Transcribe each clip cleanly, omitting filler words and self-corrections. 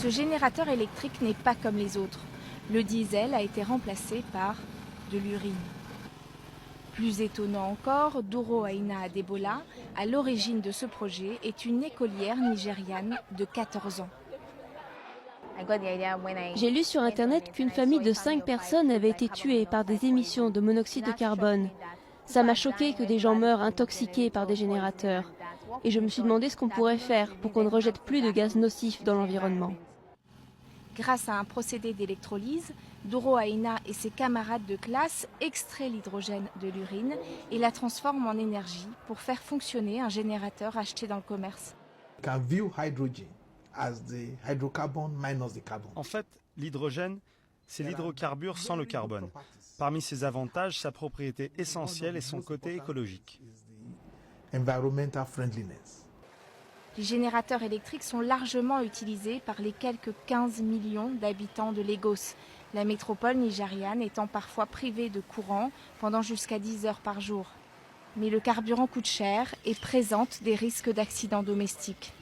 Ce générateur électrique n'est pas comme les autres. Le diesel a été remplacé par de l'urine. Plus étonnant encore, Doro Aina Adebola, à l'origine de ce projet, est une écolière nigériane de 14 ans. J'ai lu sur Internet qu'une famille de 5 personnes avait été tuée par des émissions de monoxyde de carbone. Ça m'a choqué que des gens meurent intoxiqués par des générateurs. Et je me suis demandé ce qu'on pourrait faire pour qu'on ne rejette plus de gaz nocifs dans l'environnement. Grâce à un procédé d'électrolyse, Doro Aina et ses camarades de classe extraient l'hydrogène de l'urine et la transforment en énergie pour faire fonctionner un générateur acheté dans le commerce. En fait, l'hydrogène, c'est l'hydrocarbure sans le carbone. Parmi ses avantages, sa propriété essentielle est son côté écologique. Les générateurs électriques sont largement utilisés par les quelques 15 millions d'habitants de Lagos, la métropole nigériane étant parfois privée de courant pendant jusqu'à 10 heures par jour. Mais le carburant coûte cher et présente des risques d'accidents domestiques.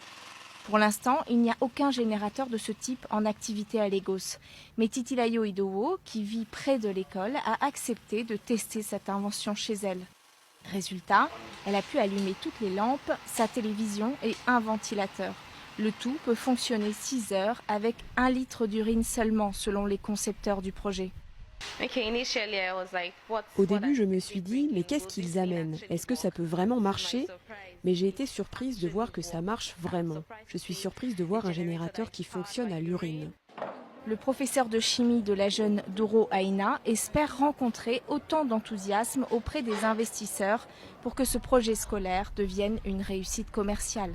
Pour l'instant, il n'y a aucun générateur de ce type en activité à Lagos. Mais Titilayo Idowu, qui vit près de l'école, a accepté de tester cette invention chez elle. Résultat, elle a pu allumer toutes les lampes, sa télévision et un ventilateur. Le tout peut fonctionner 6 heures avec 1 litre d'urine seulement, selon les concepteurs du projet. Au début, je me suis dit, mais qu'est-ce qu'ils amènent? Est-ce que ça peut vraiment marcher? Mais j'ai été surprise de voir que ça marche vraiment. Je suis surprise de voir un générateur qui fonctionne à l'urine. Le professeur de chimie de la jeune Doro Aina espère rencontrer autant d'enthousiasme auprès des investisseurs pour que ce projet scolaire devienne une réussite commerciale.